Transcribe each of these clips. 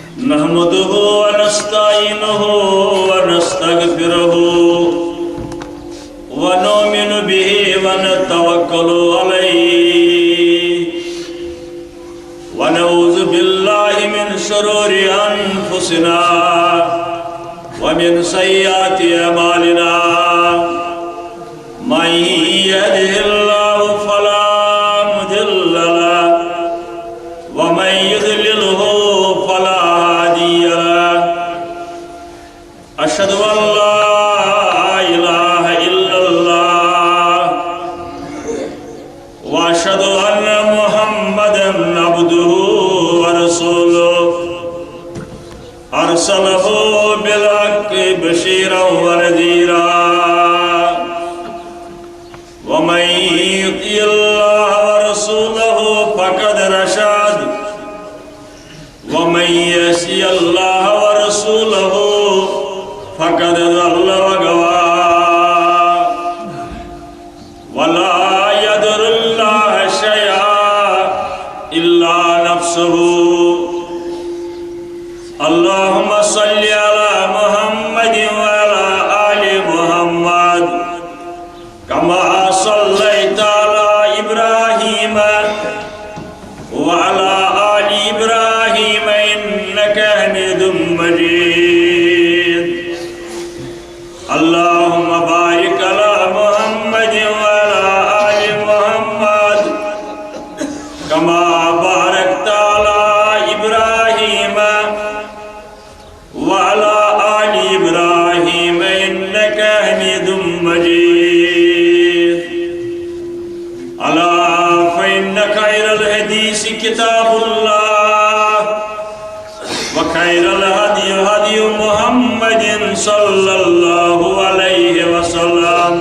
نحمده ونستعينه ونستغفره ونؤمن به ونتوكل عليه ونعوذ بالله من شرور أنفسنا ومن سيئات أعمالنا من يهده الله فلا مضل له ومن يضلله فلا هادي له أشهد أن لا إله إلا الله وأشهد أن محمدا عبده ورسوله أرسله بالحق بشيرا ونذيرا ومن يطع الله ورسوله فقد رشد ومن يعص الله ورسوله فقد ضل وغوى ولا يضر الله شيئا إلا نفسه اللهم صل على محمد وعلى آل محمد كما صليت على إبراهيم وعلى آل إبراهيم إنك حميد مجيد اللهم بارك على محمد وعلى آل محمد كما باركت على إبراهيم وعلى آل إبراهيم إنك حميد مجيد ألا فإن خير الحديث كتاب الله وخير الهدي هدي محمد صلى الله عليه وسلم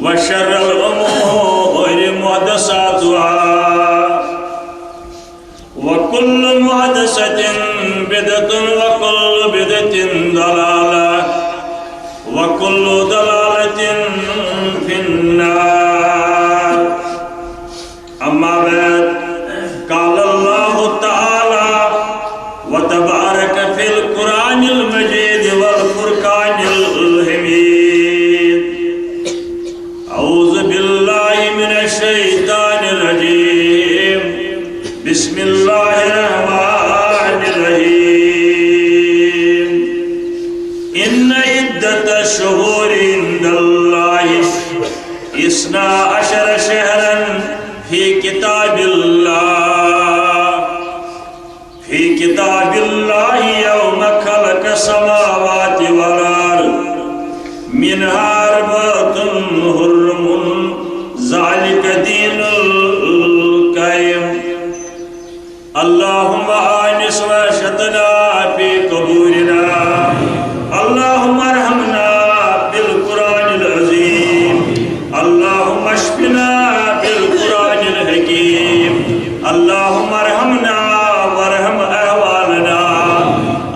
وشر الأمور محدثاتها وكل محدثة بدعة وكل بدعة ضلالة وكل ضلالة في النار أما بعد قال الله تعالى وتبارك في القرآن المجيد والفرقان الحميد أعوذ بالله من الشيطان الرجيم بسم الله الرحمن الرحيم إن عدة الشهور عند الله 12 شهرا في كتاب الله يوم خلق السماوات والأرض منها 4 حرم ذلك دين القيم اللهم آنس واشتنا في قبورنا اللهم ارحمنا بالقرآن العظيم اللهم اشفنا بالقرآن الحكيم اللهم ارحمنا وارحم أهوالنا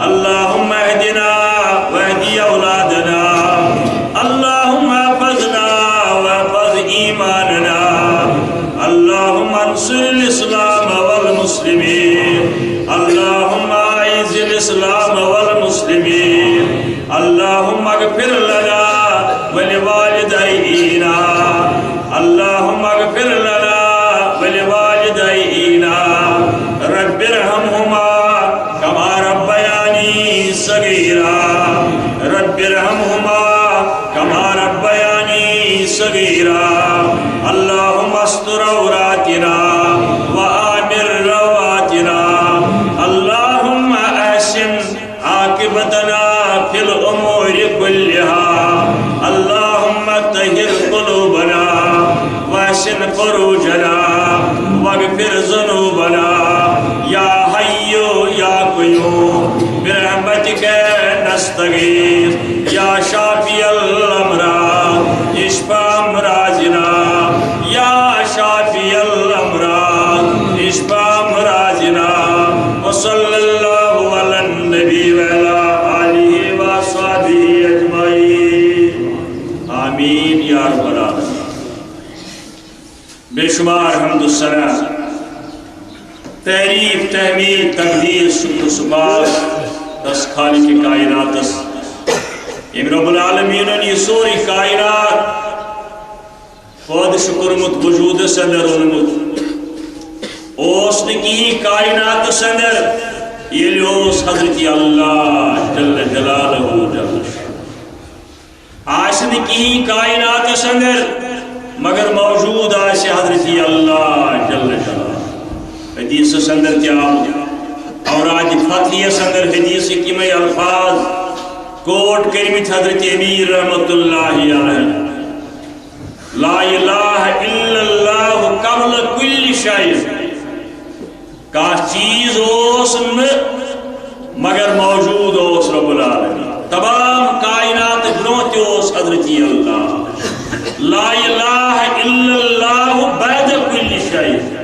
اللهم اهدنا واهدي أولادنا اللهم احفظنا واحفظ إيماننا اللهم انصر الإسلام والمسلمين اللهم أعز الإسلام والمسلمين اللهم اغفر لنا ولوالدينا اللهم اغفر لنا ولوالدينا رب ارحمهما كما ربياني صغيرا رب ارحمهما كما ربياني صغيرا اللهم استر عوراتنا وآمن رواتنا اللهم أحسن عاقبتنا في الأمور كلها اللهم طهر قلوبنا واحسن فروجنا واغفر ذنوبنا يا حي يا قيوم برحمتك نستغيث يا شافي الأمراض اشفى أمراضنا يا شافي الأمراض اشفى أمراضنا وصلى الله على النبي وعلى آله وصحبه أجمعين آمين يا رب العالمين بے شمار حمد و ثنا تعریف تحمید تقدیس شکر سپاس تس خالق کائنات یم رب العالمین یہ سوری کائنات خود شکرمت وجود اندر اونمت اوس نکی کائنات اندر یہ اوس حضرت اللہ جل جلالہ جل آسن کی کائنات اندر مگر موجود آسے حضرت اللہ جل جلالہ حدیث اندر کیا اور آج فتحیہ اندر حدیث کی میں الفاظ کوٹ کرمت حضرت امیر رحمت اللہ علیہ لا الہ الا اللہ قبل کل شیء کا چیز اوس مگر موجود اوس رب العالمین تمام کائنات برونت اوس حضرت اللہ لا الہ الا اللہ بعد کل شیء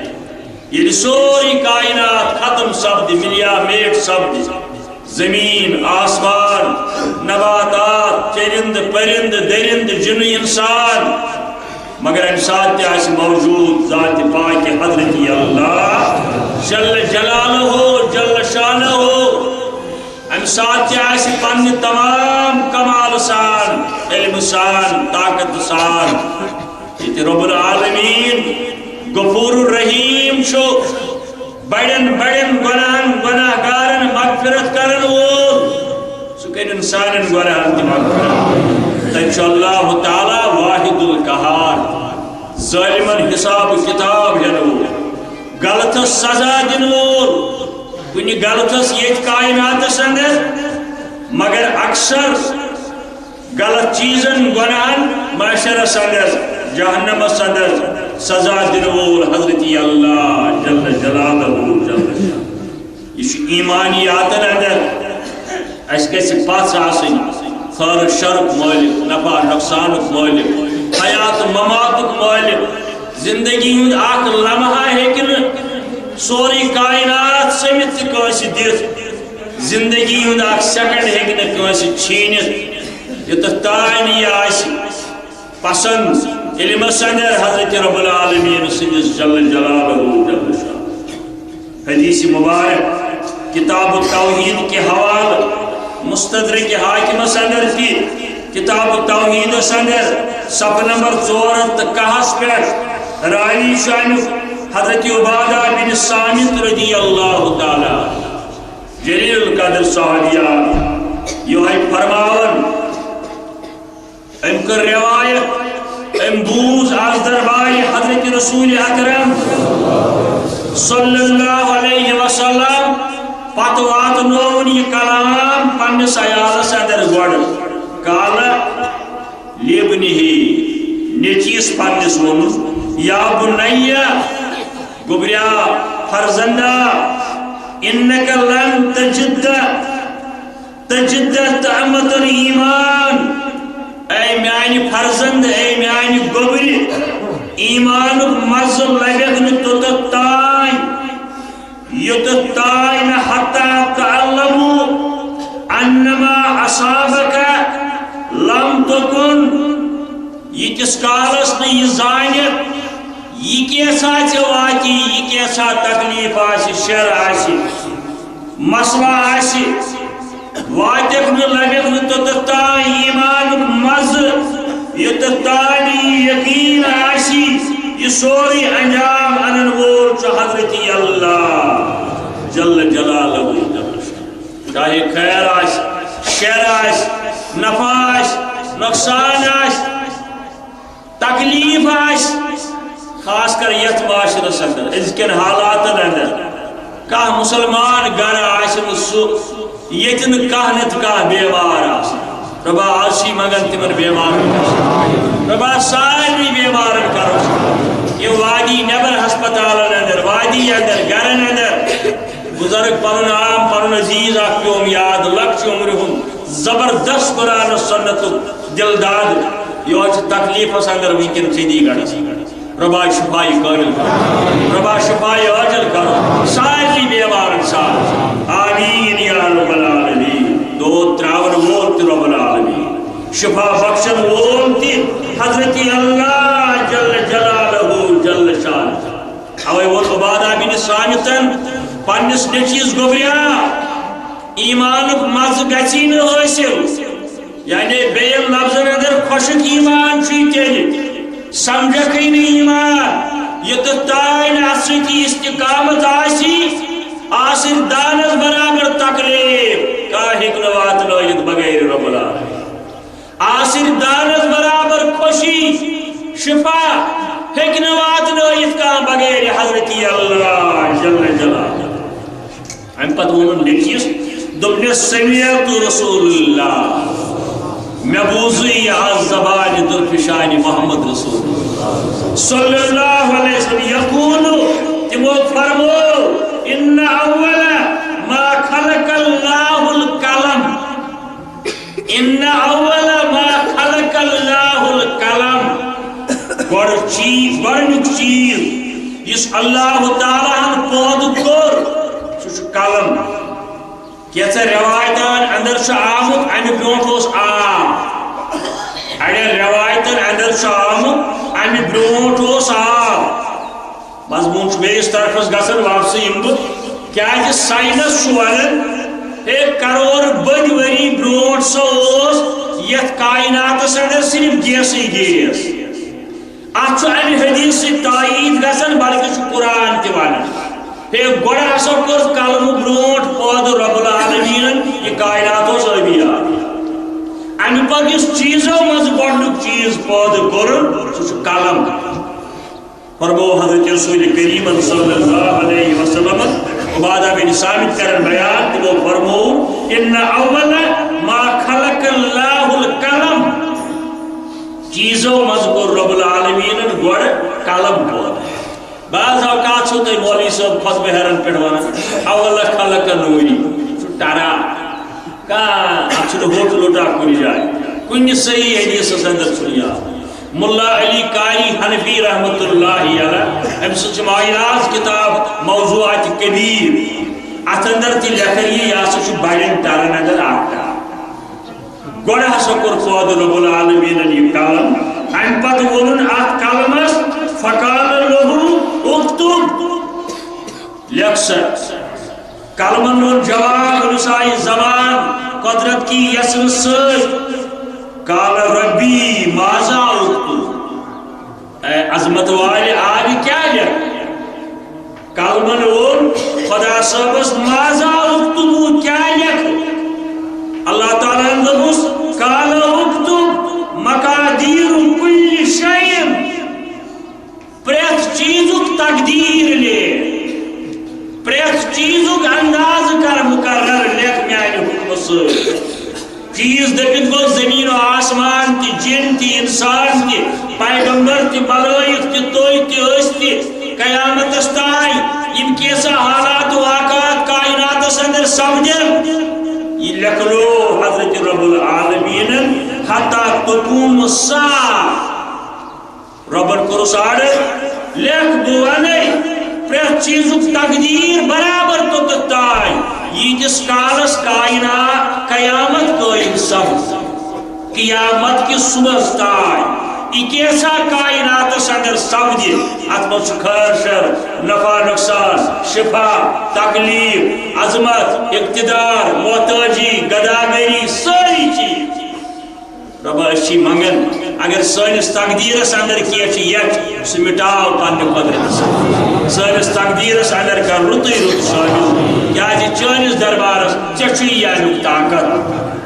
یہ سوری کائنات ختم سپد ملیا میٹ سپد زمین آسمان نباتات چرند پرند درند جن انسان مگر انسان تیاس موجود ذات پاک حضرت اللہ جل جلالہ جل شانہ انسان تیاس پن تمام کمال سان علم سان طاقت سان یہ رب العالمین غفور الرحیم شو بڑن بڑن گناہ گارن مغفرت کرن وول سکن انسان گناہ مغفرت تنشاء اللہ تعالی واحد القہار ظالمن حساب کتاب ہنو غلط سزا دن وول کنی غلط یہ کائنات اندر مگر اکثر غلط چیزن گناہن معاشرہ اندر جہنم اندر سزا دن وول حضرت اللہ جل جلالہ جل یہ ایمانیات اندر اس گژھِ پژھ آسٕنۍ خیر شرک مالک نفع نقصانک مالک حیات مماتک مالک زندگی ہند اخ لمحہ ہیکہ سوری کائنات سمت کٲنٛسہِ دِتھ زندگی ہند اخ سیکنڈ ہیکہ نہٕ کٲنٛسہِ چھیٖنِتھ یوٚتتھ تانۍ یہِ آسہِ پسند علم اندر حضرت رب العالمین سندس جل جلالہ جل شان حدیث مبارک کتاب التوحید کے حوالہ مستدرک حاکم اندر کی کتاب التوحید اندر صفحہ نمبر 461 پہ راوی شان حضرت عبادہ بن صامت رضی اللہ تعالی جلیل القدر صحابیہ یہ فرماون ام کر روایت ام بوز از دربار حضرت رسول اکرم صلی اللہ علیہ وسلم پتوات نون یہ کلام پنس عیالس اندر گوڑ کال لیبنہ نیچیس پنس ون یا بنیہ گبریا فرزندہ انک لن تجد طعمت الایمان اے میانی فرزند اے میانی گبری ایمان مزل لگن توتتائی یتتائی حتی تعلمو انما اصابک لم تکن یہ کس کالس نے یہ زانیت یہ کیسا چواتی یہ کیسا تکلیف آسی شر آسی مسئلہ آسی واتک میں لگت میں توتتائی ایمان مز یتتائی یقین آسی یہ سوری انجام انن وول چو حضرت اللہ جل جلالہ چاہے خیر آس شر آس نفع آس نقصان آس تکلیف آس خاص کر یت معاشرس اندر ازکن حالات اندر کہ مسلمان گھر آسن سو یتن کہنت کا بیمار آس ربا آسی مگن تمن بیمار ربا ساری بیمار کرو یہ وادی نبر ہسپتال اندر وادی اندر گرن اندر بزرگ پنن عام پنن عزیز اکیوم یاد لکش عمرہم زبردست قرآن و سنت دلداد یہ تکلیف اندر وینکن سیدھی گڑی ربا شفائی کامل کرو ربا شفائی عاجل کرو ساری بیمار انسان آمین یا رب العالمین دو تراون وول تی رب العالمین شفا بخشن وول تی حضرت اللہ جل جلالہ جل شان اوے وہ عبادہ بن صامتن پنس نچیز گوبریا ایمانک مز گچی نہ حاصل یعنی بین لفظن اندر خوشک ایمان چھ تیل سمجھکے نہ ایمان یہ تو تائن اصلی استقامت آسر دانس برابر تکلیف کا حکمت لویت بغیر رب العالمین آسر دانس برابر خوشی شفا حکمت لویت کا بغیر حضرت اللہ جل جلالہ ام پتہ ونن نکیس دبن سمیعت رسول اللہ میں بوزی آز زبان درفشان محمد رسول اللہ صلی اللہ علیہ وسلم یقول تمو فرمو ان اول ما خلق اللہ القلم ان اول ما خلق اللہ القلم گوڑنک چیز اس اللہ تعالیٰ پود کور قلم کیسا روایتان اندر آمد امی برونٹ عام اگر روایتان اندر آمد امی برونٹ عام مضمون بیس طرف گسن واپسی امبت کیا کہ سائنس ونان ایک کروڑ بد وری برونٹ سو یت کائنات اندر صرف گیسی گیس اتھ امی حدیث سے تائید گسن بلکہ قرآن تہ ونان گوڑا ہسا کر قلم برونٹ پود رب العالمین یہ کائنات ابیات ام پتہ اس چیزوں مز گوڑنک چیز پود کور سہ قلم فرمو حضرت رسول کریم صلی اللہ علیہ وسلم عبادہ بن صامت کرن بیان تمو فرمو ان اول ما خلق اللہ القلم چیزوں مز کور رب العالمین گوڑ قلم پود بعض اوقات چھو تے مولوی صاحب خط بہرن پڑھوانا اول خلق نوری ٹارا کا اچھو ہوٹ لوٹا کنی جائے کنی صحیح حدیث اندر سنیا ملا علی قاری حنفی رحمت اللہ علیہ ام سچ مایراز کتاب موضوعات کبیر ات اندر تی لکھری یا سچ بائن ٹارن اندر آتا گوڑا سکر فود رب العالمین علی کالم ام پت ونن آت کالمس فقال لہو اکتب لیکسر کلمن اور جواب رسائی زمان قدرت کی یسن سر قال ربی مازا اکتب اے عظمت والے آگے کیا لکھ کلمن اور خدا صاحبس مازا اکتب کیا لکھ اللہ تعالیٰ اندبس قال اکتب مقادیر کل شیم پریت چیزک تقدیر لے پریت چیزک انداز کر مقرر لیک میانی حکم سے چیز دکت گو زمین و آسمان تی جن تی انسان تی پیغمبر تی ملائک تی توی تی استی قیامت استائی ان کیسا حالات و واقعات کائنات سندر سمجھن یہ لکلو حضرت رب العالمین حتی تقوم الساعة ربن کرس آرد لیک بوانے پریت چیزک تقدیر برابر تو تتائی یہ جس کالس کائنات قیامت قائم سب قیامت کی صبح ستائی یہ کیسا کائنات سندر سمجھے اتمت خیر شر نفع نقصان شفا تکلیف عظمت اقتدار محتاجی گداگری ساری چیز رب اچھی منگن اگر سانس تقدیرس اندر کیا چھ سمٹاو پنہ قدرت سانس تقدیرس اندر کر رتی رت شامل کیا چانس دربارس چھ یہ طاقت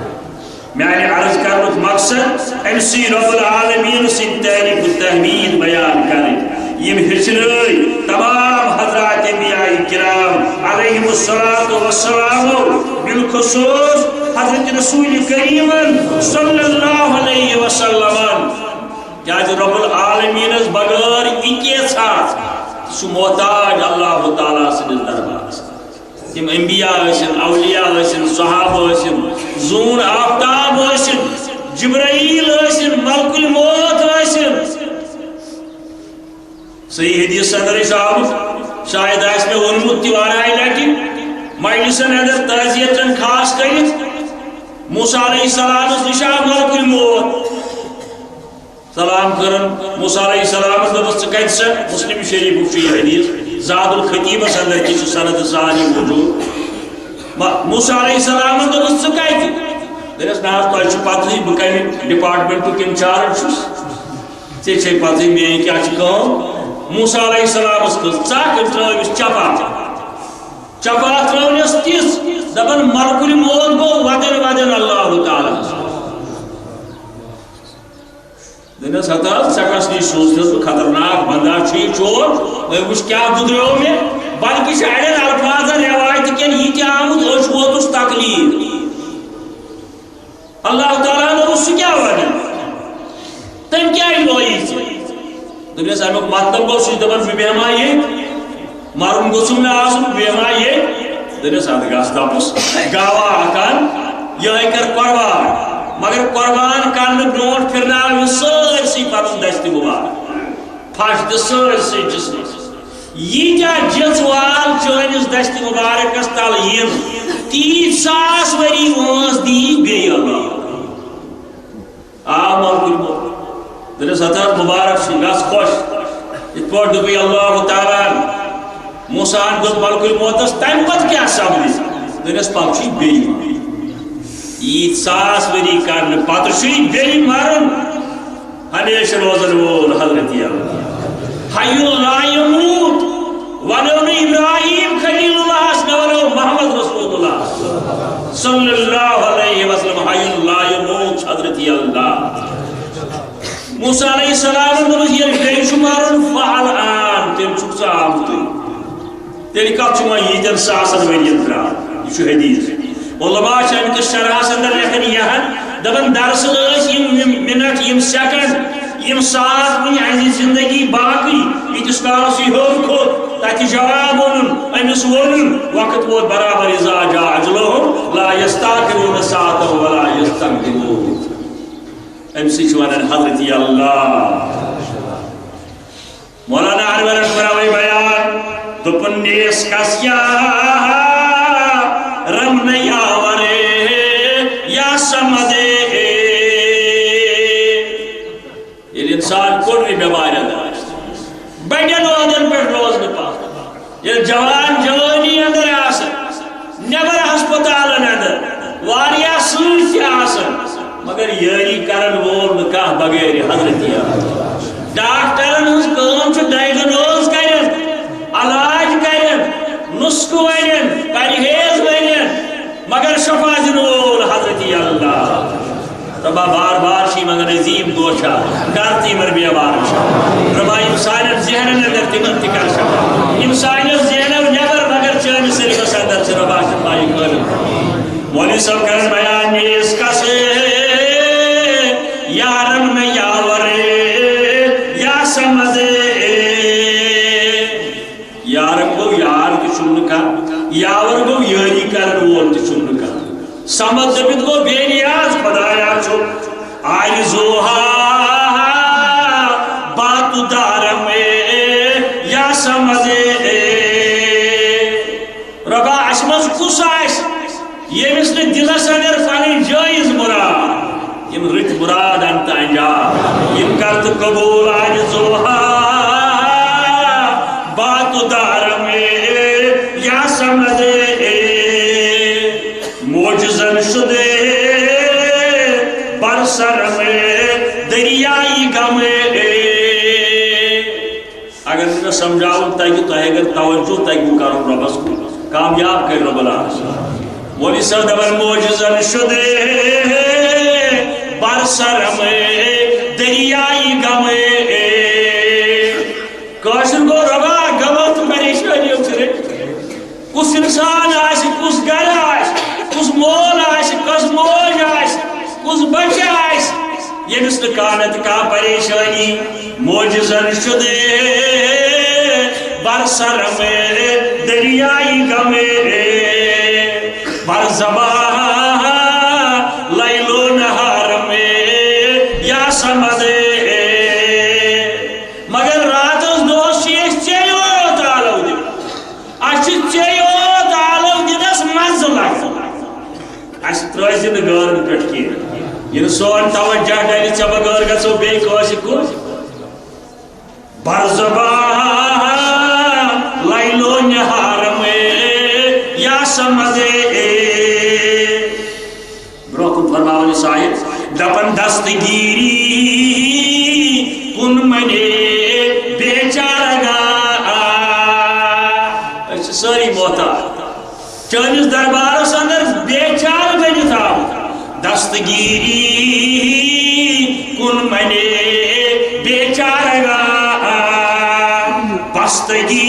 میانہ عرض کرنک مقصد ام سی رب العالمین سن تعریف و تحمید بیان کریں یم ہچنائی تمام حضرات انبیاء کرام علیہم السلام بالخصوص حضرت رسول کریم صلی اللہ علیہ وسلم کیا رب العالمین بغیر اکی ساتھ سو محتاج اللہ تعالیٰ سن دربار تم انبیاء ٲسِن اولیاء ٲسِن صحابہ ٲسِن زون آفتاب ٲسِن جبرائیل ٲسِن ملک الموت ٲسِن صحیح حدیث اندر آمد شاید آس میں ونمت تہ وارہائے لٹہ مجلسن اندر تعزیتن خاص کرت موسیٰ علیہ السلام نشا ملک الموت سلام کرن موسیٰ علیہ السلام دبس کت سا مسلم شریف یہ حدیث زاد الخطیب اندر کی سند ثانی موجود موسیٰ علیہ السلام دوٚپُس ژٕ کَتہِ دوٚپُس نہ حظ تۄہہِ چھُ پَتہٕے بہٕ کَمہِ ڈِپارٹمنٹُک اِنچارج چھُس ژےٚ چھے پَتہٕے میٛٲنۍ کیٛاہ چھِ کٲم موسیٰ علیہ السلامس کٔژ ژکھ ترٛٲوِس چپا ترٛٲونس تِژھ دپان ملکُل موت گوٚو وَدن اللہ تعالیٰ دوٚپنس ہتا ژےٚ کس نِش سوٗزنس بہٕ خطرناک بندا چھُ یہِ چور وۄنۍ وٕچھ کیٛاہ گُزریو مےٚ بلکہِ چھِ اڑٮ۪ن الفاظن رٮ۪وایتہِ کٮ۪ن یہِ تہِ آمُت أچھ ووتُس تکلیٖف اللہ تعالیٰ دوٚپُس سُہ کیٛاہ وَنہِ تٔمۍ کیٛازِ لویی ژےٚ دوٚپنس امیُک مطلب گوٚو سُہ چھُ دپان بہٕ بیٚہما ییٚتہِ مرُن گوٚژھُم نہٕ آسُن بہٕ بیٚہما ییٚتہِ دوٚپنس اَدٕ گژھ دپُس گاوا اکھ یِہوٚے کر قۄربان مگر قۄربان کرنہٕ برونٛٹھ پھِرناو یہِ سٲرسٕے پنُن دستہِ مُبارک پھش تہِ سٲرسٕے جسمس ییٖتیٛاہ جِژ وال چٲنِس دستہِ مُبارکس تل یِن تیٖتۍ ساس ؤری وٲنٛس دِیی بیٚیہِ اللہ آو ملکُل موت دوٚپنس ہتا مُبارک چھُ گژھ خۄش یِتھ پٲٹھۍ دوٚپُے اللہ تعالیٰ موسیٰ ہن دوٚپ ملکُل موتس تمہِ پتہٕ کیٛاہ سپدِ دوٚپنس پتہٕ چھُے بیٚیہِ ییٖتۍ ساس ؤری کرنہٕ پتہٕ چھُے بیٚیہِ مرُن ہمیشہ روزن وول حضرت حی لا یموت ونو نہٕ ابراہیم خلیل اللہس مےٚ ونو محمد رسول اللہ صلی اللہ علیہ وسلم حی لا یموت حضرت اللہ موسیٰ علیہ السلام دوٚپُس ییٚلہِ بیٚیہِ چھُ مرُن فالآن تیٚلہِ چھُکھ ژٕ آمتُے تیٚلہِ کتھ چھُ وۄنۍ ییٖتٮ۪ن ساسن ؤرین ترٛاوُن یہِ چھُ حدیث علماء چھِ اَمہِ کِس شرحس اندر لیکھان یہن دپان دراصل ٲسۍ یِم منٹ یِم سیکنڈ یِم ساس وٕنہِ اَسہِ زندگی باقٕے ییٖتِس کالس یہِ ہیوٚر کھوٚت تتہِ جواب ووٚنُن أمِس ووٚنُن وقت ووت برابر اذا جاء اجلهم لا يستأخرون ساعة ولا يستقدمون أمۍ سٕے چھُ ونان حضرت اللہ مولانا انور اکبراوی بیان دوٚپُن نیس کس رمن یاورے یا سمدے ییٚلہِ انسان کوٚڑنہِ بٮ۪مارِ اندر آسہِ بڑٮ۪ن عہدن پٮ۪ٹھ روزنہٕ پتہٕ ییٚلہِ جوان جوٲنی اندر آسن نٮ۪بر ہسپتالن اندر واریاہ سۭتۍ تہِ آسن مگر یٲری کرن وول نہٕ کانٛہہ بغیر حضرت ڈاکٹرن ہٕنٛز کٲم چھُ ڈائگنوز کرن علاج کرن نسخہٕ ونن پرہیز ونن مگر شفا دِنہٕ وول حضرت اللہ ربا بار بار چھ مگر عظیم دوشا کرتی مر بیمار ربا یم سانن ذہنن اندر تمن تہِ کر شفا یم سانن ذہنن نٮ۪بر مگر چٲنِس سلمس اندر چھِ ربا شفائی کٲلِم مولوی صٲب کرن بیان میس کس یارم نہ یاورے یا سمدے یارم گو یار تہِ چھُم نہٕ کانٛہہ یاور گو یٲری کرن وول تہِ چھُم نہٕ کانٛہہ سمد دٔپِتھ گو بے نیاز خۄدایا چھُ آرزوہا باتو دارم یا سمدے ربا اَسہِ منٛز کُس آسہِ ییٚمِس نہٕ دِلس اندر پنٕنۍ جٲیز مراد یِم رٕتۍ مراد انت انجام یِم کر تہٕ قبوٗل آرزوہا باتو دارم یا سمدے موجزن شدے برسر میں دریائی گمے اگر میں سمجھاؤں تاکہ تو اگر توجہ تاکہ کرو ربس کو کامیاب کر رب العالمین مولی صدبر موجزن شدے برسر میں دریائی گمے کاشر کو ربا گمت پریشانی اچھرے کس انسان آئے کس گر آئے کس مول آئے کس موج آئے کس بچہ آئے یمس نکانت کا پریشانی موجزن شدے برسر میں دریائی گمے برزبا لیلو نہار میں یا سمدے مگر رات اس دوست چیز چیو تعالو دے اچھ چیو تعالو دنس منزل لگتا اچھ ترازی نگار پٹ کی یہ سون توجہ ڈالی چبا گار گسو بے کوشی کو برزبا سمدے برکن فرماون شاید دپن دستگیری کن منے بیچارہ گا ساری محتاج چانس دربارس اندر بیچار بنت آو دستگیری کن منے بیچارہ گا بستگی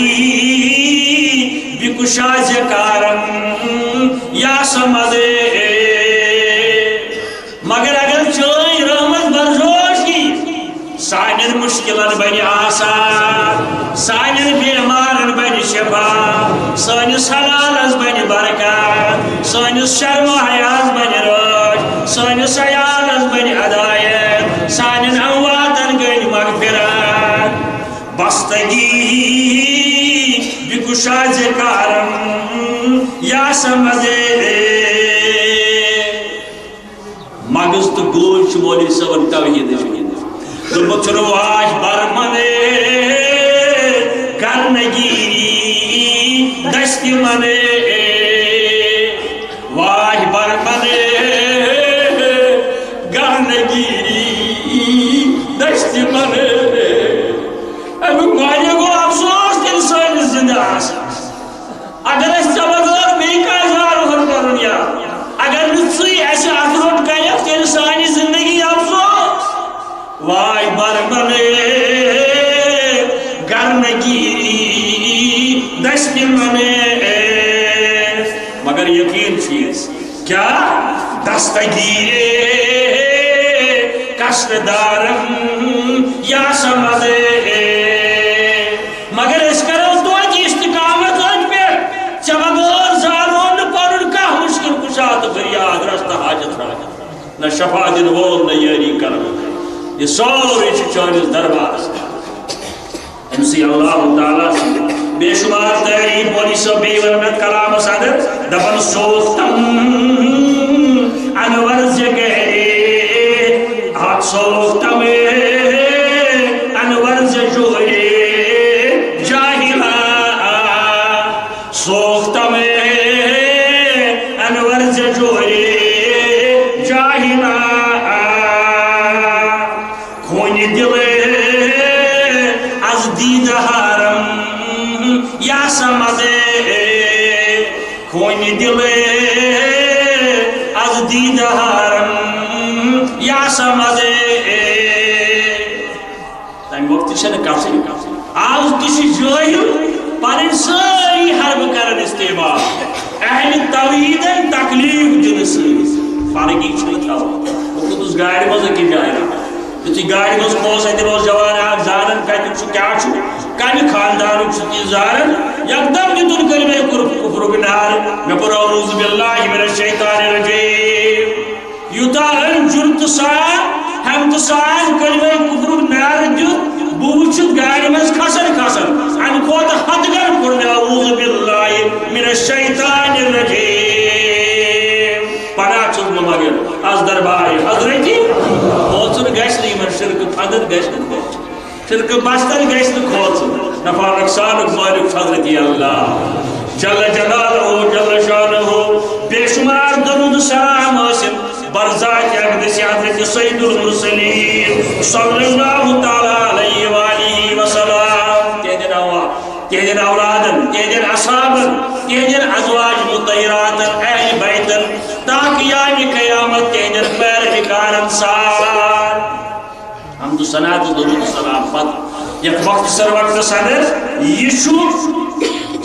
بکشا زکارم یا سمدے مگر اگر چوئی رحمت برزوش کی سانر مشکلن بنی آسان سانر بیمارن بنی شفا سانس حلالس بنی برکات سانس شرم و حیاس بنی روش سانس عیالس بنی ہدایت سانن امواتن گنی مغفرت بستگی بکشا زکارم یا سمدے مغز تو گوش مولی صبر توحید دلبت رواج برمنے کرنگیری دشتی منے واج برمنے کرنگیری دشتی منے امیک مانے کو افسوس دل سوئن زندہ آسا اگر اس چبکر بیکا ازار ہر کرن یا اگر نتسی ایسے اتروٹ کہیت کہ انسانی زندگی افسوس وائی برمنے گرنگیری دشتی منے مگر یقین چیز کیا دستگیرے کشت دارم یا سمدے مگر اس کرو تو کی استقامت ان پہ چمگور زانون پر ان کا مشکل کشات فریاد رست حاجت راجت نہ شفا دن وول نہ یاری کرم یہ سوری چانس دربار امسی اللہ تعالیٰ بے شمار تعریف بولی سو بے ورمت کلام صدر دفن سوختم انور زگہرے حق سوختم انور زجورے جاہلہ سوختم انور زجورے جاہلہ کھونی دلے از دید حرم یا سمدے کھونی دلے از دید حرم یا سمدے تم وقت چھن کافی آج کسی جوہی پانن ساری حرب کرن استعمال اہل توحیدن تکلیف جنسی فرقی چھن تھا وقت اس گاڑی مزہ کی جائے رہا تی گاڑی مز پوس اتر روز جوان آگ زانن کتن کیا کمی خاندان زانن یکدم دن کلمہ کفر نار میں پر اعوذ باللہ من الشیطان الرجیم یوتا ان جرت سان ہم تو سان کلمہ کفر نار دیت بوچ گاڑی مز کھسن ان کھوت حد گر پڑھنے اعوذ باللہ من الشیطان الرجیم پناہ چھت مگر از دربار حضرتی کھوچن گھس من شرک فدر گھس شرک بستر گھس کھوچن نفع نقصان مالک حضرتی اللہ جل جلالہ جل شانہ بے شمار درود سلام حاصل برزات اقدس حضرت سید المرسلین صلی اللہ تعالی علیہ وآلہ وسلم تیدن اولادن تیدن اصحابن تیدن ازواج مطہراتن اہل بیتن تاکہ یعنی قیامت تیدن پیر بکارن سار حمد سنات درود سلام پت یک وقت سر وقت صدر یشو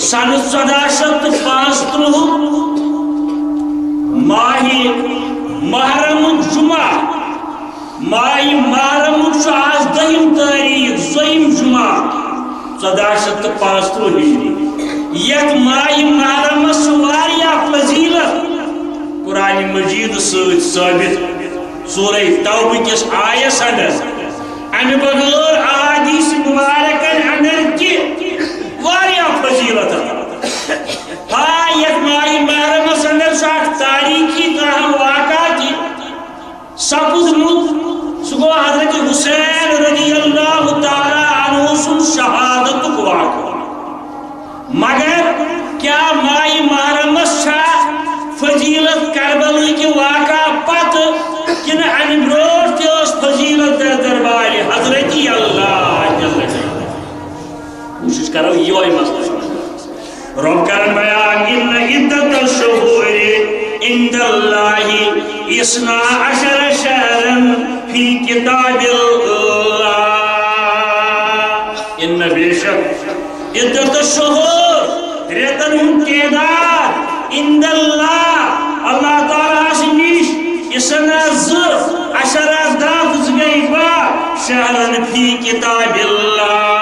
سن 1435 ماہی محرم جمعہ ماہی محرم آز دہم تاریخ زہم جمعہ 1435 ہجری یت ماہی محرم سواریا فضیلت قرآن مجید سوچ ثابت سورہ توبہ کس آیس اندر امی بغیر احادیث مبارکن اندر کی واریا فضیلت یت ماہی محرم اندر ساک تاریخی تاہم واقعاتی سپدمت سگو حضرت حسین رضی اللہ تعالی عنہ سن شہادت واقع مگر کیا ماہی محرم کرو یہ مسئلہ رب کرن بیان ان عدت الشہور عند اللہ 12 شہرا فی کتاب اللہ ان بے شک عدت الشہور ریتن ہم تعداد عند اللہ اللہ تعالیٰ سے نیش اسنا 12 دافز گئی با شہرا فی کتاب اللہ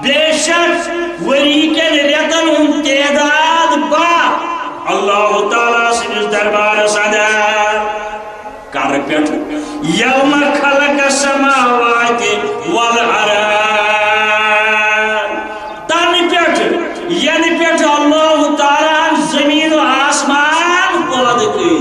بے شک وری کے ریتن ہم تعداد با اللہ تعالیٰ سے دربار صدر کر پیٹ یوم خلق السماوات والارض تن پیٹ یعنی پیٹ اللہ تعالیٰ زمین و آسمان پود کی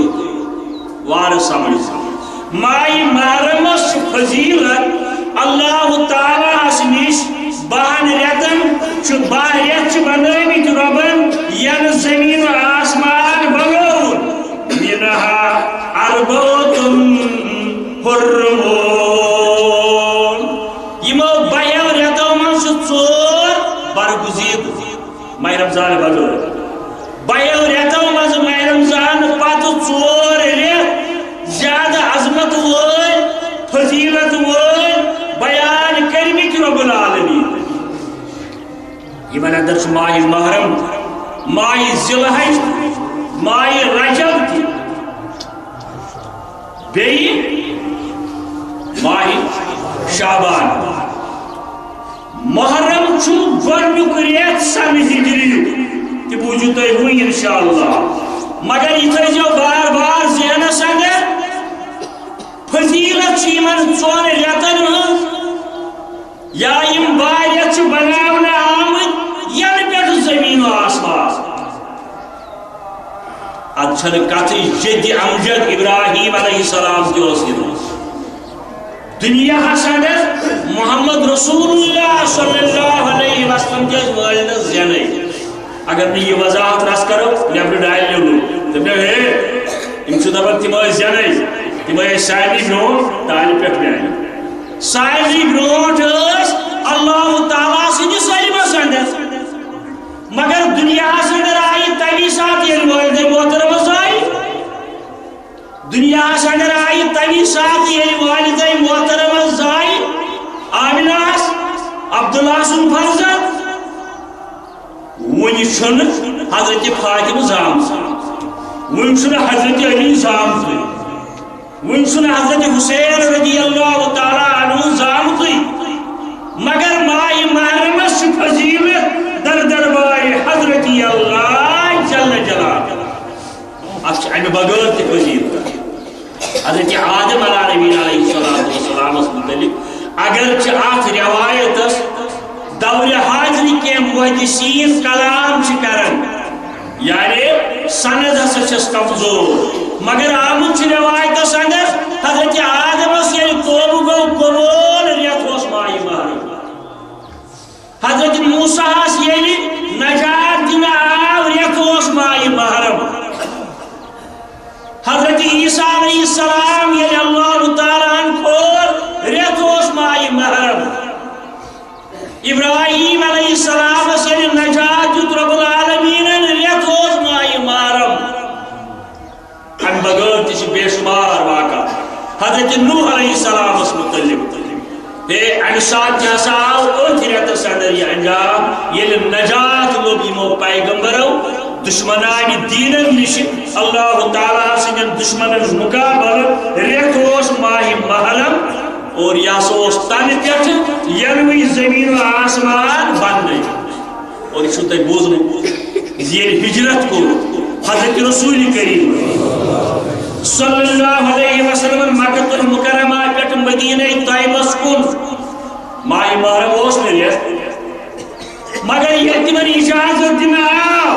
وار سمجھ مائی محرمس فضیلت اللہ تعالیٰ سنیش بہن ریتن باہریت بناویت ربن ین زمین و آسمان بناون منہا اربعۃ حرمون یمو بہیو ریتو من ژور برگزید ماہ رمضان بغیر بہیو ریتو من ماہ رمضان پتہ 4 ریت زیادہ عظمت وول فضیلت وول بیان کرمت رب العالمین یمن اندر ماہ محرم ماہ ذی الحج ماہ رجب کی بیئی ماہ شعبان محرم چھو گۄڈنیُک ریت سنہ ہجری تہ بوٗزِو تُہۍ وٕنۍ انشاءاللہ مگر یہ تھٲیزیو بار بار ذہنس اندر فضیلت چھ یمن 4 ریتن ہٕنٛز یا یم واریاہ چھ بناونہٕ آمٕتۍ ینہٕ پٮ۪ٹھ زمین و آسمان ات چھنہٕ کتھٕے جد امجد ابراہیم علیہ السلام تہِ اوس گِنٛدان دنیا اندر محمد رسول اللہ صلی اللہ علیہ وسلم کے والد زینے اگر نہیں یہ وضاحت رس کرو نیبر ڈائل لو تم ہے ان چھو دبن تم زینے تم سائنی برونٹ تالی پیٹ میں آئی سائنی برونٹ اللہ تعالیٰ سے جو سالمہ سندر مگر دنیا اندر آئی تبھی ساتھ یہ والد محترم آئی دنیا اندر آئی تبھی ساتھ یہ والد محترم زائی آمناس عبداللہ سن فرزد ونی چھن حضرت فاطمہ زام ون چھن حضرت علی زام ون چھن حضرت حسین رضی اللہ تعالی عنہ زام مگر مائی محرمس فضیلت در دربار حضرت اللہ جل جلالہ اچھا امی بغیر تی فضیلت حضرت آدم علیہ السلام متعلق اگرچہ ات روایت دور حاضری کے محدثین کلام کرن یعنی سند ہسا کمزور مگر آمد روایت اندر حضرت آدمس یعنی توبہ گو قبول ریت اس مائی محرم حضرت موسیٰ یعنی نجات دن آو ریت اس مائی محرم حضرت عیسیٰ علیہ السلام یعنی اللہ تعالیٰ کھول ریت اس مائی محرم ابراہیم علیہ السلام یعنی نجات رب العالمین ریت اس مائی محرم ام بغیر تش بے شمار واقع حضرت نوح علیہ السلام متعلق ام سات ہسا آو ریت اندر یہ انجام یل نجات لوگ یمو پیغمبرو دشمنان دینن نش اللہ تعالیٰ سن دشمنن مقابل ریت اس ماہ محرم اور یہ سوس تن پہ ینوی زمین و آسمان بن اور یہ تھی بوزن یہ ہجرت کو حضرت رسول کریم صلی اللہ علیہ وسلم مکہ المکرمہ پہ مدینہ طیبہ کن ماہ محرم اس ریت مگر یہ تمن اجازت دن آو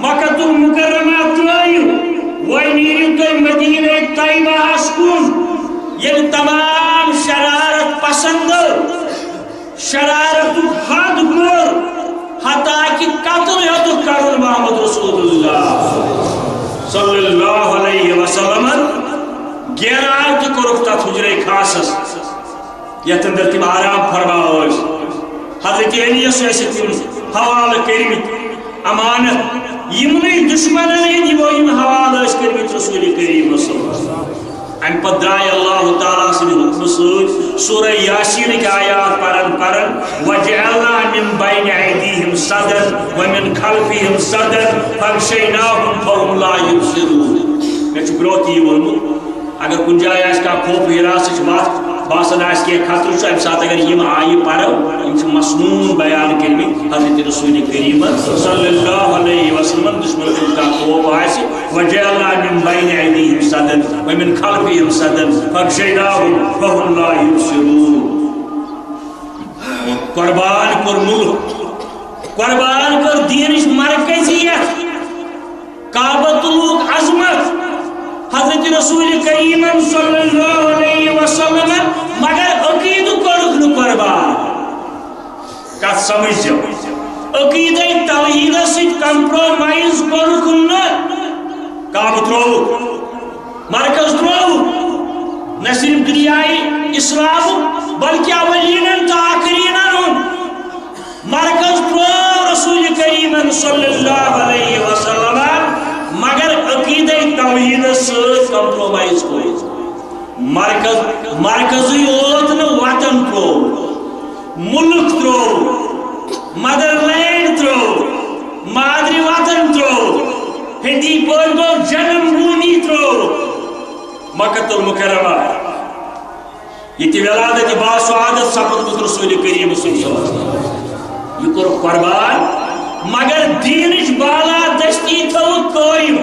مکہ المکرمہ ترائیو وی نیرو تھی مدینہ طیبہ کن یہ تمام شرارت پسند شرارت حد کر حتیٰ کہ قتل یتو کرن محمد رسول اللہ صلی اللہ علیہ وسلم گیراو تہ کرک تت حجرے خاصس یت اندر تم آرام فرماوس حضرت علیس حوالہ کرمت امانت یمنی دشمنن یمو یم حوالہ کرمت رسول کریم صلی اللہ علیہ وسلم ام پت درائے اللہ تعالیٰ سن حکم سوچ سورہ یاسین کی آیات پرن وجعلنا من بین ایدیہم صدر ومن خلفہم صدر فغشیناہم فہم لا یبصرون میں چھو برو کی ونمو اگر کن جائے اس کا خوف حراس بات باسن آس کے خطر چھو ام ساتھ اگر یم آئی پرو ام چھو مسنون بیان کرمی حضرت رسول کریم صلی اللہ علیہ وسلم دشمن کا خوف آس وجعلنا من بین ایدیہم صدر ومن خلفہم صدر فغشیناہم فہم لا یبصرون قربان کر ملک قربان کر دینش مرکزیت کعبۃ اللہ عظمت حضرت رسول کریم صلی اللہ علیہ وسلم مگر عقید کرک قربان کت سمجھ جو عقید توحید سے کمپرومائز کرک کعبہ ترو مرکز ترو نہ صرف دنیائی اسلام بلکہ اولین تو آخرین مرکز ترو رسول کریم صلی اللہ علیہ وسلم مگر عقید توحید سے کمپرومائز کوئی مرکزی اوت نہ وطن ترو ملک ترو مدر لینڈ ترو مادری وطن ترو ہندی پورگو جنم بھومی ترو مکۃ المکرمہ یہ ولادت باسعادت سپد رسول کریم صلی اللہ علیہ وسلم یہ کور قربان مگر دینش بالا دستی تھو قائم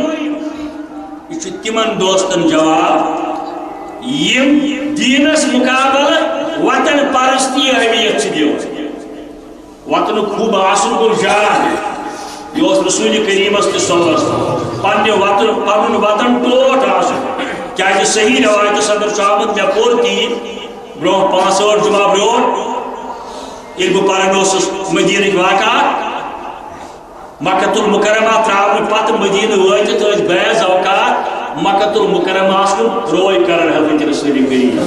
یہ تمن دوستن جواب یم دینس مقابل وطن پرستی اہمیت دیو وطن خوب آسن کو جان یہ رسول کریم صلی اللہ علیہ وسلم پنہ وطن ٹوٹ آسن کیا صحیح روایت صدر شاہد میں پور کی برو 5 جمعہ برو یہ پران مدینہ واقعات مکۃ المکرمہ تراؤن پتہ مدینہ واتت بعض اوقات مکۃ المکرمہ روی کر حضرت رسول کریم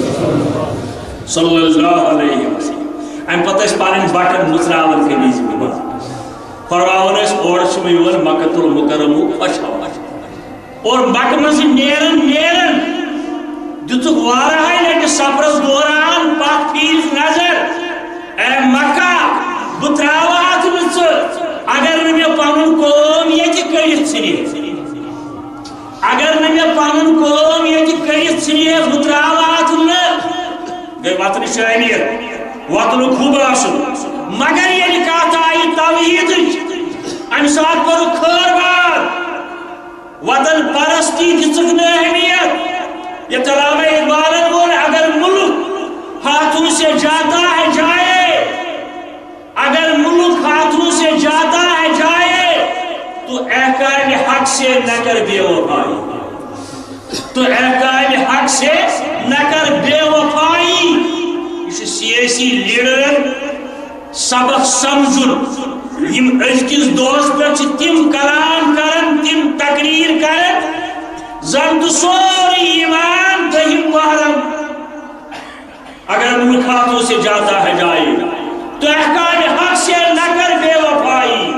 صلی اللہ علیہ وسلم ام پتہ پن بٹن متراون کنیز پھراون اور مکۃ المکرمہ اور مکہ مز نیرن دتک وارہ لٹہ سفرس دوران پت پھیر نظر اے مکہ بہ تراوہت اگر میں پنن قوم یہ کرت اگر میں پنن قوم یہ کرت بہ تراوہت گئی وطن شامیت وطن خوب آسن مگر یہ کت آئی توحید ام سات کور خیر بات وطن پرستی دژ اہمیت یہ علامہ اقبال بول اگر ملک ہاتھوں سے جاتا ہے جائے اگر ملک ہاتھوں سے جاتا ہے جائے تو احکام حق سے نہ کر بے وفائی حق سے نہ کر بے وفائی یہ سیاسی لیڈرن سبق سمجھن یم ازکس دوس پہ تم کلام کرن تم تقریر کرن زن تو سوری ایمان دہم محرم اگر ملک ہاتھوں سے جاتا ہے جائے تو احکام حق سے نہ کر بے وفائی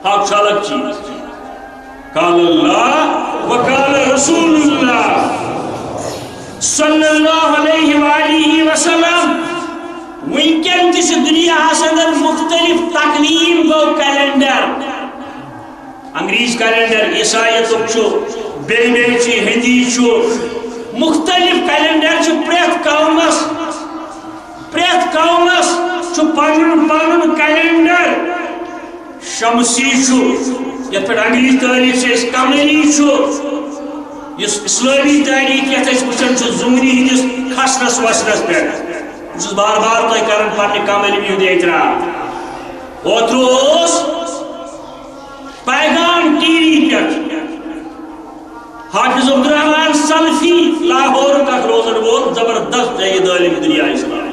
حق شالک چیز قال اللہ وقال رسول اللہ صلی اللہ علیہ وآلہ وسلم ونکن تس دنیا اندر مختلف تقویم گو کیلنڈر انگریز کیلنڈر عیسائیت بیچ ہندی مختلف کیلنڈر پریت قومس پن کیلنڈر شمسی یت پہ انگریز تاریخ سے قمری اسلامی تاریخ یت وچان زمنی ہندس کھسنس وسنس پہ بار بار تہ کران پنہ قمری ہند اعتراف اوتر پیغام ٹی وی پہ حافظ عبدالرحمان سلفی لاہور تک روزن وول زبردست جید عالم دنیا اسلام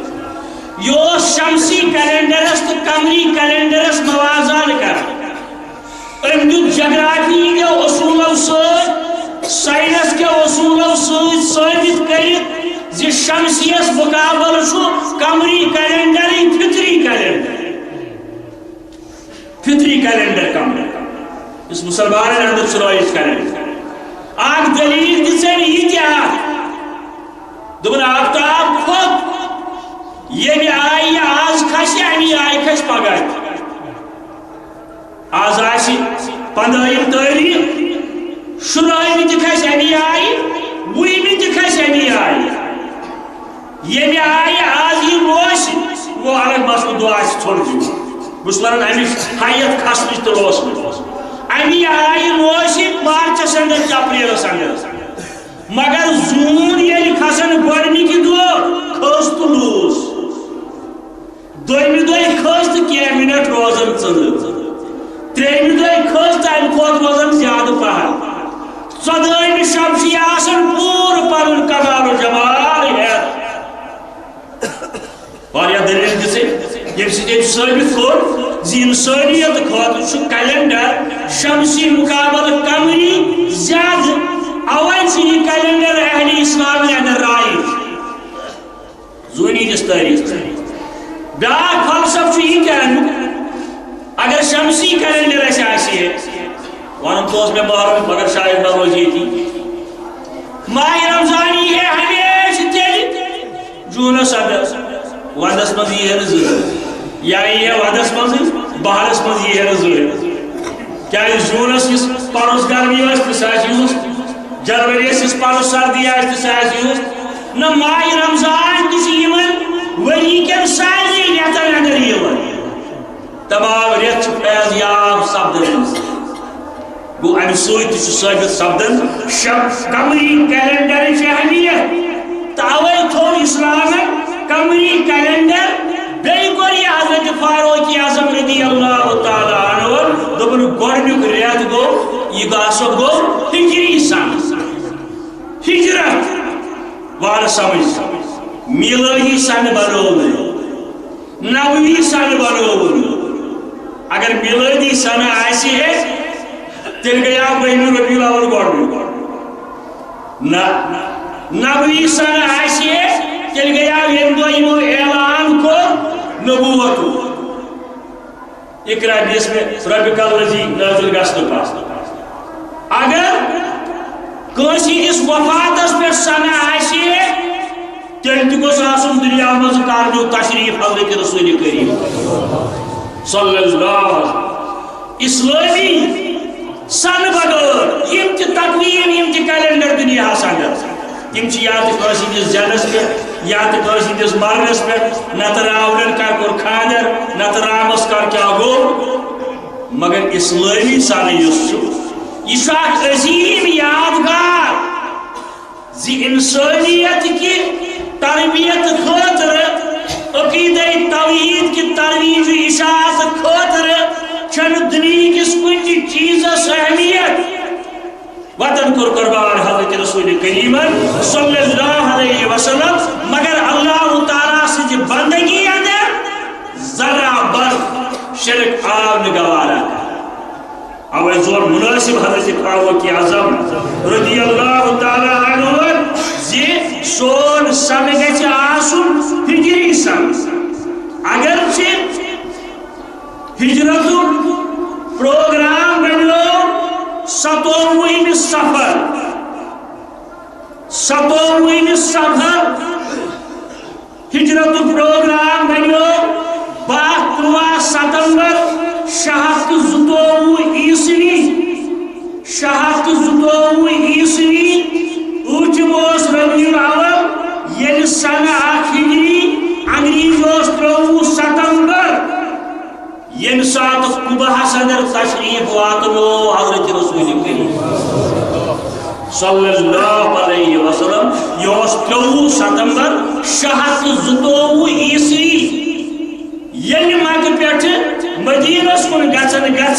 یہ شمسی کیلنڈرس تو قمری کیلنڈرس موازان کر جغرافی کے اصولوں سائنس کے اصولوں ثابت کرت شمسیس مقابل قمری کیلنڈر فطری کیلنڈر فطری کیلنڈر کم اس مسلمان اندر چلائش کیلنڈر آگ دلیل دسن یہ دبن آفتاب خود یہ آئی آز کھش امی آئی کھش پگہ آز آسی 15 تاریخ شرائم تہ کھش امی آئی وہم تہ کھش امی آئی یہ آئی آز یہ روش وہ الگ مسئلہ دعا چھوڑ دیو بس ونان امچ حیت کھسنچ تو روس امی آئی روش مارچس اندر اپریلس اندر مگر زون یہ کھسن گۄڈنِکہِ دۄہ کھٔژ تہٕ لوٗز دوٚیمہِ دۄہ کھٔژ تہٕ کینٛہہ مِنٹ روزان ژٔنٛدٕر ترٛیٚیمہِ دۄہ کھٔژ تَمہِ کھۄتہٕ روزان زیادٕ پہن ژۄدہٲیمہِ شب چھِ یہِ آسان پوٗرٕ پنُن کمال و جمال ہٮ۪تھ واریاہ دٔلیٖل دِژے ییٚمہِ سۭتۍ أسۍ ثٲبت کوٚر زِ اِنسٲنیت خٲطرٕ چھُ کیلنڈر شمسی مقابلہٕ قمری زیادٕ اوائن سے یہ کیلنڈر اہل اسلام نے اندر رائی زونی جس تاریخ بیاک فلسف چھو یہ کہنے اگر شمسی کیلنڈر ایسے آسی ہے وانم توس میں محرم مگر شاید نہ روزی تھی ماہ رمضانی ہے ہمیشہ تیل جونس اندر وادس مز یہ ہے نظر یا یہ ہے وادس مز بہارس مز یہ ہے نظر کیا اس جونس کس پاروس گرمی ہوئے ساچی جنوری اس پانو سردی آج تساز نہ ماہ رمضان کسی وری کے ساری ریتن اندر یہ تمام ریت فیض یاب سبدن گو ام سوئی تھی ثابت سبدن شب قمری کیلنڈر اہمیت تاوی تھو اسلام قمری کیلنڈر بالکل یہ حضرت فاروق اعظم رضی اللہ تعالی عنہ دبن گۄڈنیُک ریت گو یہ گاسو گو ہجری سن ہجرت وار سمجھ میلادی سن بنو نبوی سن بنو اگر میلادی سن آسی ہے تیل گیا بہن ربیع الاول گوڑ نہ نبوی سن آسی ہے تیل گیا ہندو ایمو اعلان کو نبوت اقرا جس میں ربیع الاول نازل گشت پاس اگر کسی اس وفاتس پر سنہ آسی ہے تیل تہ گوس آسن دنیا مز کرنو تشریف حضرت رسول کریم صلی اللہ علیہ اسلامی سن بغیر یم تہ تقویم یم تہ کیلنڈر دنیا اندر یم چھ یا تہ کسی ہندس زینس پہ یا تہ کسی ہندس مرنس پہ نتہ راولن کا کور خاندر نتہ رامس کر کیا گو مگر اسلامی سن یس یہ عظیم یادگار زی انسانیت کی تربیت خاطر عقیدہ توحید کی ترویج اشاعت خاطر چھن دنیا کس کن چیز اہمیت وطن کور قربان حضرت رسول کریم صلی اللہ علیہ وسلم مگر اللہ تعالیٰ سے بندگی اندر ذرا بر شرک آب نگوارا اوے زور مناسب حضرت فاروق اعظم رضی اللہ تعالی عنہ زی سون سن گژھِ آسن ہجری سن اگرچہ ہجرتُک پروگرام بنیو 27 صفر 27 صفر ہجرتُک پروگرام بنیو 12 ستمبر 622 عیسوی 622 عیسوی اوچموس ربیع الاول یل سنہ ہجری انگریزوس 23 ستمبر یم سات قبحس اندر تشریف واتنو حضرت رسول کریم صلی اللہ علیہ وسلم یہ 23 ستمبر 622 عیسوی یل مکہ پہ مدینس کن گھن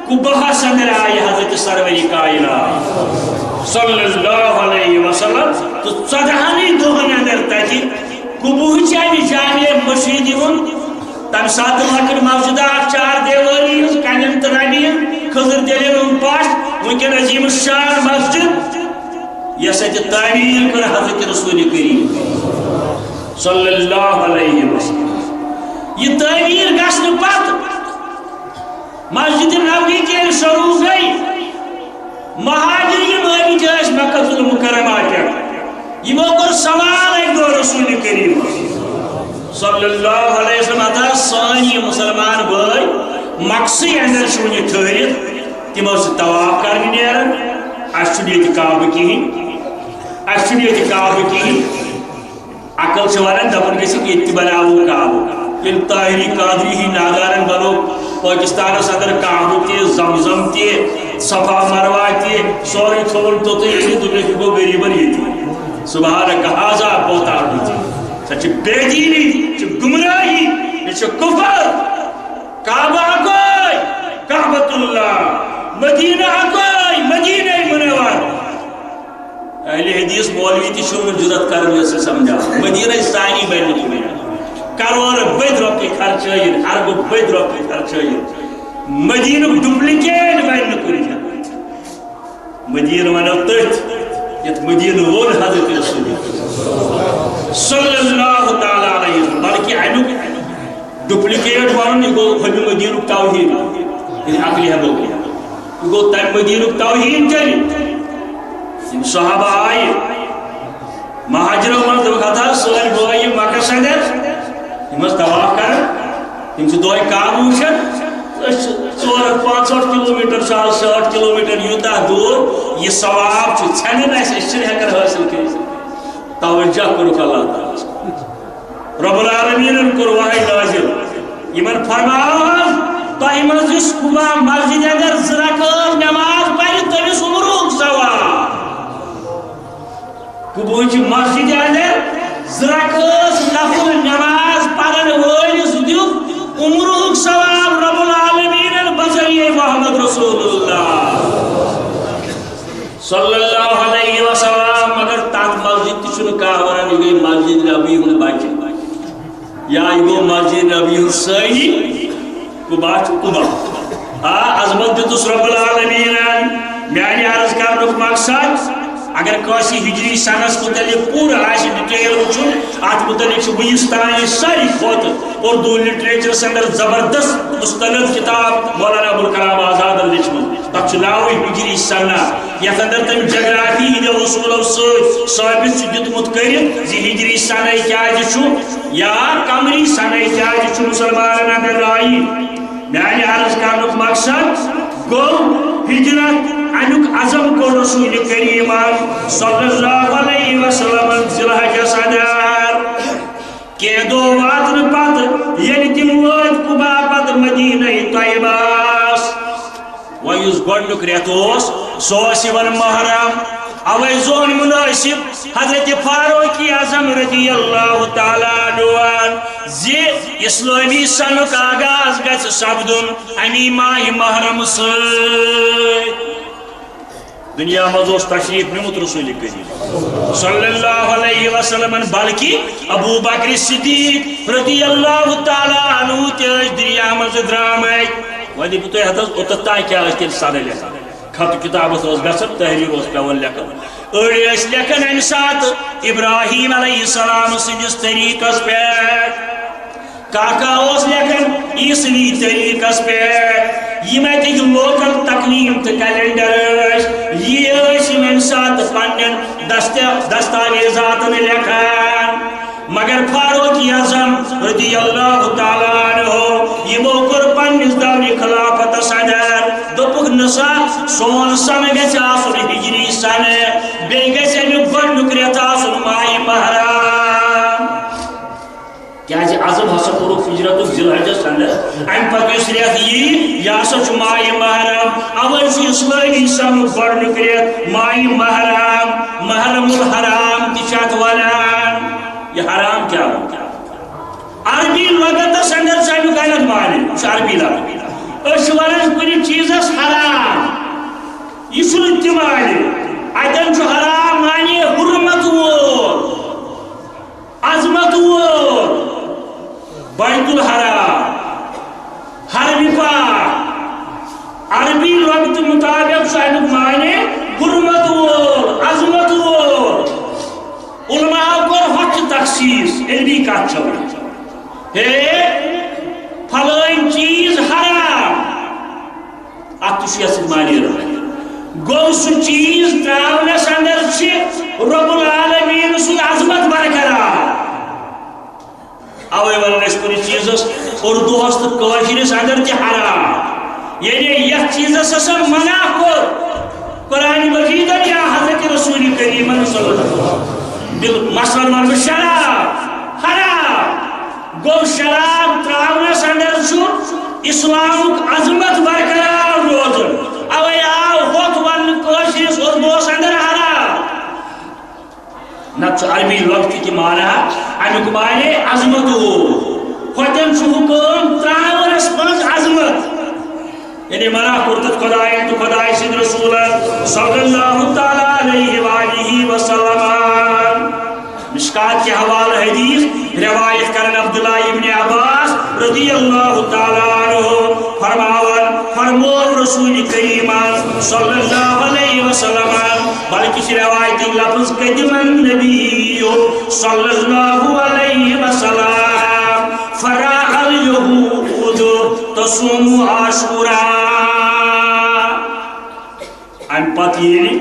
قبحس اندر آئی حضرت سروری کائنات صلی اللہ علیہ وسلم تو 14 دہن اندر تجی قبوہ چاہی جامع مسجد تم سات لکٹ مسجد 4 دیواری کنن تو ربین خضر دلین پاش ونکن عظیم الشان مسجد یہ سچ تعمیر کر حضرت رسول کریم صلی اللہ علیہ وسلم یہ تعمیر گھن پت مسجد نبوی کے شروع گئی مہاجرین آمت ٲسۍ مکہ المکرمہ پٮ۪ٹھ یمو کوٚر سوال اکہِ دۄہ رسول کریم صلی اللہ علیہ وسلم اتا سٲنۍ یِم مسلمان بٲے مقصی اندر چھِ وٕنہِ ٹھہرِتھ تِمو چھِ طواف کرنہِ نیران اَسہِ چھُنہٕ ییٚتہِ کعبہٕ کِہیٖنۍ عقل چھِ ونان دپان گژھِکھ ییٚتہِ تہِ بناوو کعبہٕ ییٚلہِ طاہری قادری ہی نادارن بنو پاکستانس اندر کعبہٕ تہِ زمزم تہِ صفا مروہ تہِ سورُے تھوٚوُن توٚتُے ییٚلہِ دوٚپُکھ یہِ گوٚو غریٖبن ییٚتہِ سبحانک ہذا بہتان سۄ چھِ بے دیٖنی یہِ چھِ گمراہی یہِ چھِ کُفر کعبہ اکوے کعبۃ اللہ مدینہ اکوے مدینہ منور اہل حدیث مولوی تہِ چھُ وۄنۍ جُرت کران یۄس یہِ سمجھاوان مدینہ ثانی بنہِ نہٕ کُنہِ کرور بٔدۍ رۄپیہِ خرچٲیِتھ اربہٕ بٔدۍ رۄپیہِ خرچٲیِتھ مدینُک ڈُپلِکیٹ بنہِ نہٕ کُنہِ جایہِ مدینہ ونو تٔتھۍ یتھ مدینہ وول حضرت رسول صلی اللہ تعالیٰ علیہ وسلم بلکہ امیُک ڈُپلِکیٹ ونُن یہِ گوٚو ہُمہِ مدینُک توہین یعنی عقلِ حبل یہِ گوٚو تمہِ مدینُک توہین تیٚلہِ یِم صحابہ آیہِ مہاجرو منٛز دوٚپُکھ ہتا سٲنۍ بٲے یِم مکس اندر یِم ٲسۍ طواف کران یِم چھِ دۄہے کعبہٕ وٕچھان أسۍ چھِ 465 کِلوٗمیٖٹر 60 کِلوٗمیٖٹر یوٗتاہ دوٗر یہِ ثواب چھُ ژھٮ۪نان اَسہِ أسۍ چھِنہٕ ہٮ۪کان حٲصِل کٔرِتھ توجہ کوٚرُکھ اللہ تعالیٰ رب العالمیٖنن کوٚر وحی نازِل یِمن فرماو تۄہہِ منٛز یُس قُبا مسجد اندر 2 رکعت نماز پرِ تٔمِس عمرُک ثواب قُبوچہِ مسجد اندر 2 رکعت نفل نماز پرن وٲلِس دیُت عمرُک ثواب رب العالمیٖنن بذریعہ محمد رسول اللہ صلی اللہ علیہ وسلم مگر تتھ مسجد تہِ چھُنہٕ کانٛہہ ونان یہِ گٔے مسجد نبی ہُنٛد بچہِ یا یہِ گوٚو مسجد نبی ہُنٛد سٲری قُبا چھُ قُبا عظمت دِتُس رب العالمیٖنن میانہِ عرض کرنُک مقصد اگر کٲنٛسہِ ہجری سنس متعلق پوٗرٕ آسہِ ڈِٹیل وٕچھُن اتھ متعلق چھُ وٕنِس تانۍ ساروی کھۄتہٕ اردو لٹریچرس اندر زبردست مستند کتاب مولانا ابوالکلام آزادن لیچھمٕژ تتھ چھُ ناوٕے ہجری سنہ یتھ اندر تٔمۍ جغرافی ہٕنٛدیو اصوٗلو سۭتۍ ثٲبت چھُ دیُتمُت کٔرِتھ زِ ہجری سنہ کیازِ چھُ یا قمری سنہ کیازِ چھُ مُسلمانن اندر رایہِ میانہِ عرض کرنُک مقصد گوٚو ہجرت امیُک عزم کوٚر رسول کریٖمن صلی اللہ علیہ وسلم ذی الحجس اندر کینٛہہ دۄہ واتنہٕ پتہٕ ییٚلہِ تِم وٲتۍ قُبا پتہٕ مدینہ طیبہس وۄنۍ یُس گۄڈنیُک رٮ۪تھ اوس سُہ اوس یِوان محرم اوے زون منٲسِب حضرت فاروق اعظم رضی اللہ تعالیٰ عنہ زِ اسلٲمی سنُک آغاز گژھِ سپدُن امی ماہِ محرم سۭتۍ دنیا منٛز اوس تشریف نیوٗمُت رسول کریم صلی اللہ علیہ وسلم بلکہ ابو بکر صدیق رضی اللہ تعالیٰ عنہ تہِ ٲسۍ دنیا منٛز درٛامٕتۍ وۄنۍ دِمہٕ تۄہہِ ہتس اوٚتتھ تانۍ کیٛاہ ٲسۍ تیٚلہِ سَنہٕ لیکھان خط کتابس اوس گژھان تحریر اوس پیوان لیکھُن أڑۍ ٲسۍ لیکھان امہِ ساتہٕ ابراہیم علیہ السلام سٕنٛدِس طریٖقس پٮ۪ٹھ کاکا اوس لیکھان عیٖسوی طریٖقس پٮ۪ٹھ یِم اتِکۍ لوکل تقویٖم تہٕ کیلنڈر ٲسۍ یہِ ٲسۍ یِم امہِ ساتہٕ پننٮ۪ن دستاویزاتن لیکھان مگر فاروق اعظم رضی اللہ تعالیٰ عنہ یِمو کوٚر پننِس دورِ خلافتس اندر دوٚپُکھ نسا سون سنہٕ گژھِ آسُن ہجری سنہٕ بیٚیہِ گژھِ امیُک گۄڈنیُک رٮ۪تھ آسُن ماہِ محرم کیازِ عزم ہسا کوٚرُکھ ہجرتُک ذی الحجس اندر امہِ پتہٕ یُس رٮ۪تھ یی یہِ ہسا چھُ ماہِ محرم اوے چھُ اسلٲمی سنُک گۄڈنیُک رٮ۪تھ ماہِ محرم محرم الحرام تہِ چھِ اتھ ونان یہ حرام کیا عربی لغتس اندر چھُ امیُک الگ معنی یہِ چھُ عربی لفظ أسۍ چھِ ونان کُنہِ چیٖزس حرام یہِ چھُنہٕ تہِ معنی اتٮ۪ن چھُ حرام معنی حرمت وول عظمت وول بیت الحرام حرم پاک عربی لغت مطابق چھُ امیُک معنی حرمت وول عظمت وول علماء کوٚر ہوٚتھ تخصیٖص علمی کتھ چھِ ہے فلٲنۍ چیٖز حرام خوشیت مانی رہا گو سو چیز تراونس اندر چھ رب العالمین سن عظمت برقرار اوے ون اس کن چیزس اردو ہست کاشرس اندر تہ حرام یعنی یہ چیزس اس منع کر قرآن مجید یا حضرت رسول کریم صلی اللہ علیہ وسلم مثلا من شراب حرام گو شراب تراونس اندر چھ اسلام عظمت برقرار روزن اوے آو ہوت ون کاشرس اردو اندر حرام نت عربی لغت کی معنی امیک معنی عظمت ہو ہوتن چھ حکم تراونس منز عظمت یعنی منع کرتت خدای تو خدای سید رسول صلی اللہ تعالی علیہ وآلہ وسلم مشکات کے حوالہ حدیث روایت کرن عبداللہ ابن عباس رضی اللہ تعالی عنہ فرمول رسول کریم صلی اللہ علیہ وسلم بلکہ روایت لفظ قدم النبی صلی اللہ علیہ وسلم فراغ اليہود تصوم عاشوراء ان پتہ یعنی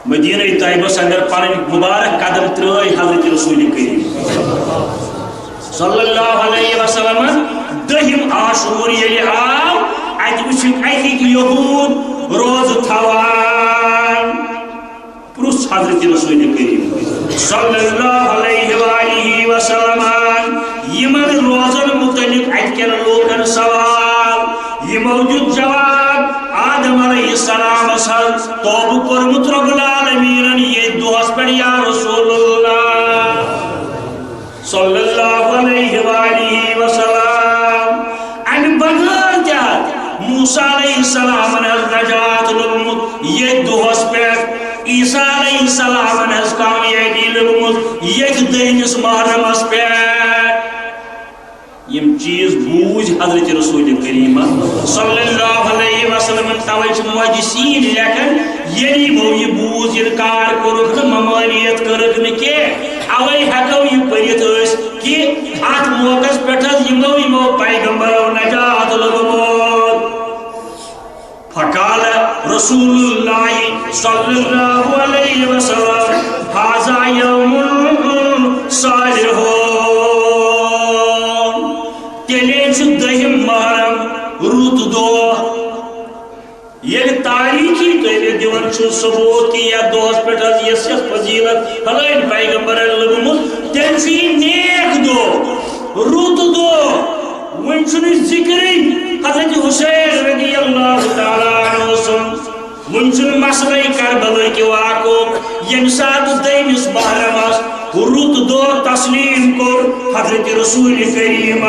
مدینہ طیبہ اندر پنن مبارک قدم ترٲے حضرت رسول کریم صلی اللہ علیہ وسلم دہم عاشور ییٚلہِ آو اتہ وچھکھ اتھٕکۍ یہود روزٕ تھاوان پرُژھ حضرت رسول کریم صلی اللہ علیہ وآلہ وسلم یمن روزن متعلق اتکن لوکن سوال یہ موجود جواب آدم علیہ السلام توبہ کورمت رب العالمین یہ دعاس پر یا رسول اللہ صلی اللہ علیہ وآلہ وسلم ان بغیر جات موسیٰ علیہ السلام نجات لگمت یہ دعاس پر عیسیٰ علیہ السلام کامیابی لگمت یہ دہنس محرمس پر یم چیز بوجھ حضرت رسول کریم صلی اللہ علیہ وسلم توجہ محدثین لیکن یعنی وہ یہ بوجھ انکار کرک نہ ممانعت کرک نہ کہ اوے ہکو یہ پرت اس کہ ات موقع پٹھ یمو پیغمبرو نجات لگمت فقال رسول اللہ صلی اللہ علیہ وسلم ھذا یوم صالح دہم محرم رت دہ یل تاریخی تیل دون ثبوت کہ یتھ دہس پہ یس فضیلت فلائن پیغمبر لگمت تم نیک دہ رت دہ ون ذکر حضرت حسین رضی اللہ تعالیٰ عنہ سن ون مسئلہ کربلا کہ واقع یم سات دہمس محرمس رت دہ تسلیم کور حضرت رسول کریم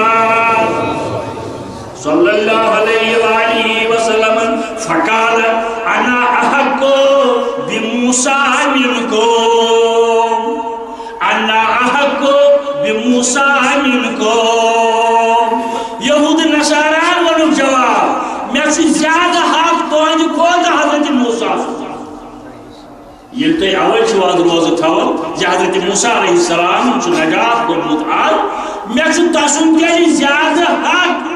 صلی اللہ علیہ وآلہ وسلم فقال انا احق بموسیٰ منکم انا احق بموسیٰ منکم یہود نصاران ونک جواب میں سے زیادہ حق تہند کھوتہ حضرت موسیٰ یل تھی اوے واض روزہ تھوان حضرت موسیٰ علیہ السلام نجات کورمت آج میں سے تسن کیازِ زیادہ حق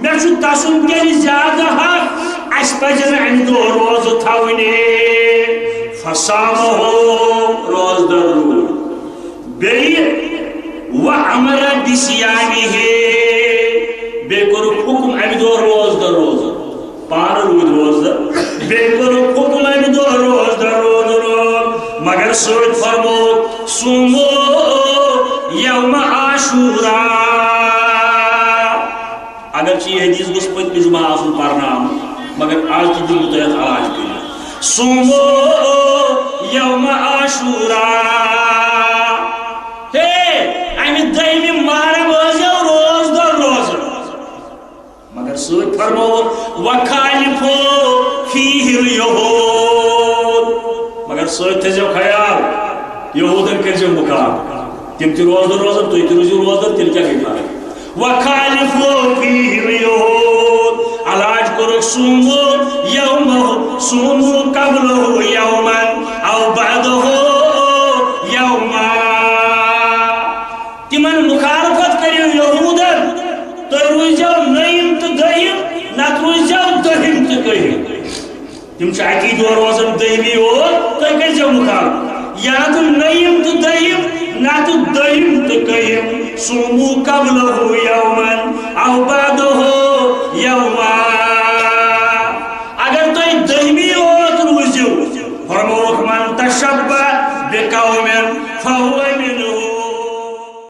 میں سے تسن کیازِ زیادہ حق اس پزن امہ دہ روزہ تھونے فصامہ روز در روز بیٚیہِ وامر بصیامہ بیٚیہِ کوٚرُکھ حکم امہ دہ روز در روز پانہٕ روٗدۍ روزدر بیٚیہِ کوٚرُکھ حکم امہ دہ روز در روز مگر سۭتۍ فرمووُکھ صومو یوم عاشوراء اگرچہ یہ حدیث گوٚژھ پٔتمہِ جمعہ آسُن پرناونہٕ مگر آز تہِ دِمو تۄہہِ اتھ علاج کٔرِتھ صومو یوم عاشوراء ہے امہِ دٔہمہِ محرم ٲسۍزیو روز دۄہ روزان مگر سۭتۍ فرمووُکھ وخالفو فیہ اليہود مگر سۭتۍ تھٲیزیو خیال یہودن کٔرزیو مُقابلہٕ تم تہِ روزدر روزان تُہۍ تہِ روٗزِو روزدر تیٚلہِ کیٛاہ گٔے فرق وخالفو فیہ اليہود علاج کوٚرُکھ صومو یومہ صومو قبلہ یومن او بعدہ یوما تمن مخالفت کٔرِو یہودن تُہۍ روٗزیو نٔیِم تہٕ دٔیِم نت روزو دہم تو کہم تم عقید روزان دہمی تھی کر مخالف یا تو نیم تو دہم نہ تو دہم تو کہم سومو قبلہ یومن او بعدہ یومان